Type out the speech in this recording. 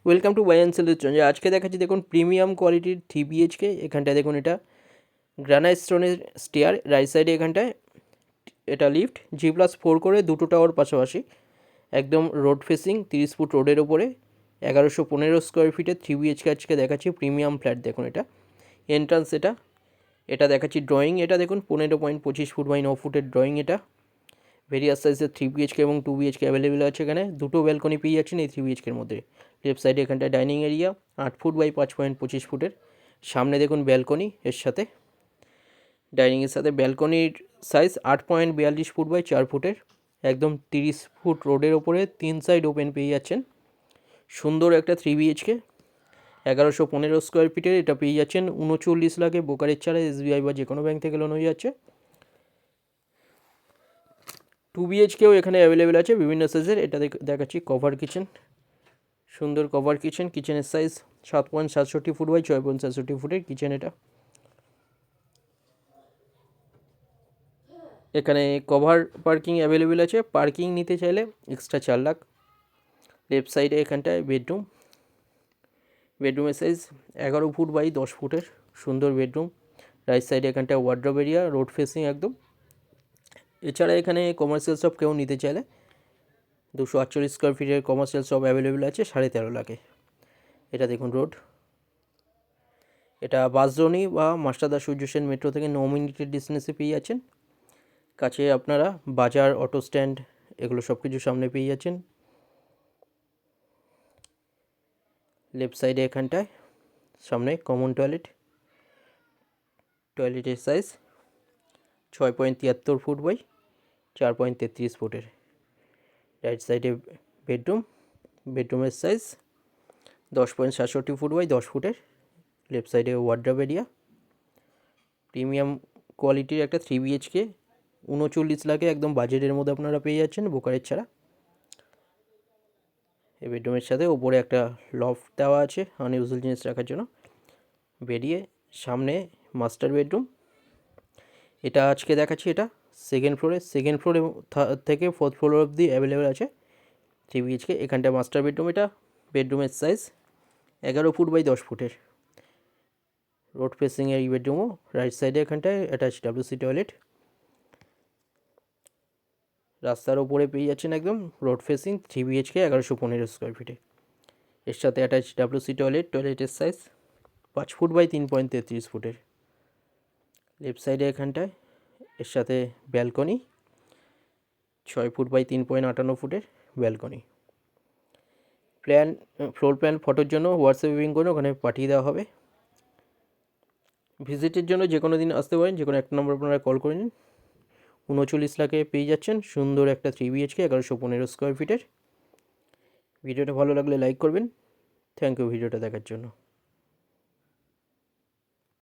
Welcome to by and সেলের জন্য আজকে দেখাচ্ছি দেখুন প্রিমিয়াম কোয়ালিটির 3 BHK। এখানটায় দেখুন এটা গ্রানাইট স্টোনের স্টেয়ার, রাইট সাইডে এখানটায় এটা লিফট, G+4 করে দুটো টাওয়ার পাশাপাশি, একদম রোড ফেসিং, 30 ফুট রোডের ওপরে 1115 স্কোয়ার ফিটের 3 BHK আজকে দেখাচ্ছি প্রিমিয়াম ফ্ল্যাট। দেখুন এটা এন্ট্রান্স, এটা দেখাচ্ছি ড্রয়িং। এটা দেখুন 15.25 ফুট বাই 9 ফুটের ড্রয়িং। এটা ভেরিয়াস সাইজের 3 BHK এবং 2 BHK অ্যাভেলেবেল আছে। এখানে দুটো ব্যালকনি পেয়ে যাচ্ছেন এই 3 BHKর মধ্যে। লেফট সাইডে এখানটায় ডাইনিং এরিয়া 8 ফুট বাই 5.25 ফুটের, সামনে দেখুন ব্যালকনি, এর সাথে ডাইনিংয়ের সাথে ব্যালকনির সাইজ 8.42 ফুট বাই 4 ফুটের, একদম 30 ফুট রোডের ওপরে 3 সাইড ওপেন পেয়ে যাচ্ছেন। সুন্দর একটা 3 BHK 1115 স্কোয়ার ফিটের এটা পেয়ে যাচ্ছেন 39 লাখে ব্রোকারেজ ছাড়া। SBI বা যে কোনো ব্যাংক থেকে লোন হয়ে যাচ্ছে। 2 BHKও এখানে অ্যাভেলেবেল আছে বিভিন্ন সাইজের। এটা দেখাচ্ছি কভার কিচেন, সুন্দর কভার কিচেন। কিচেনের সাইজ 7.67 ফুট বাই 6.67 ফুটের কিচেন। এটা এখানে কভার পার্কিং অ্যাভেলেবেল আছে, পার্কিং নিতে চাইলে এক্সট্রা 4 লাখ। লেফট সাইডে এখানটায় বেডরুমের সাইজ 11 ফুট বাই 10 ফুটের, সুন্দর বেডরুম। রাইট সাইডে এখানটায় ওয়ার্ড্রপ এরিয়া, রোড ফেসিং একদম। এছাড়া এখানে কমার্শিয়াল শপ কেউ নিতে চাইলে 248 স্কোয়ার ফিটের কমার্শিয়াল শপ অ্যাভেলেবেল আছে 13.5 লাখে। এটা দেখুন রোড, এটা বাসজনি বা মাস্টারদা সূর্য সেন মেট্রো থেকে 9 মিনিটের ডিস্টেন্সে পেয়ে যাচ্ছেন। কাছে আপনারা বাজার, অটো স্ট্যান্ড, এগুলো সব কিছু সামনে পেয়ে যাচ্ছেন। লেফট সাইডে এখানটায় সামনে কমন টয়লেটের সাইজ 6.73 ফুট বাই 4.33 ফুটের। রাইট সাইডে বেডরুমের সাইজ 10.67 ফুট বাই 10 ফুটের। লেফট সাইডে ওয়ার্ড্রপ এরিয়া। প্রিমিয়াম কোয়ালিটির একটা 3 BHK 39 লাখে একদম বাজেটের মধ্যে আপনারা পেয়ে যাচ্ছেন ব্রোকারেজ ছাড়া। এই বেডরুমের সাথে ওপরে একটা লফট দেওয়া আছে আনইউজুয়াল জিনিস রাখার জন্য। বেরিয়ে সামনে মাস্টার বেডরুম। এটা আজকে দেখাচ্ছি, এটা সেকেন্ড ফ্লোরে থেকে 4th ফ্লোর অবধি অ্যাভেলেবেল আছে 3 BHK। এখানটা মাস্টার বেডরুম। এটা বেডরুমের সাইজ 11 ফুট বাই 10 ফুটের, রোড ফেসিং এই বেডরুমও। রাইট সাইডে এখানটায় অ্যাটাচ WC টয়লেট। রাস্তার ওপরে পেয়ে যাচ্ছেন একদম রোড ফেসিং 3 BHK 1115 স্কোয়ার ফিটে। এর সাথে অ্যাটাচ WC টয়লেটের সাইজ 5 ফুট বাই 3.33 ফুটের। লেফট সাইডে এখানটায় এর সাথে ব্যালকনি 6 ফুট বাই 3.58 ফুটের ব্যালকনি। ফ্লোর প্ল্যান ফটোর জন্য হোয়াটসঅ্যাপে পিং করে ওখানে পাঠিয়ে দেওয়া হবে। ভিজিটের জন্য যে কোনো দিন আসতে পারেন, যে কোনো একটা নম্বর আপনারা কল করে নিন। 39 লাখে পেয়ে যাচ্ছেন সুন্দর একটা 3 BHK 1115 স্কোয়ার ফিটের। ভিডিওটা ভালো লাগলে লাইক করবেন। থ্যাংক ইউ ভিডিওটা দেখার জন্য।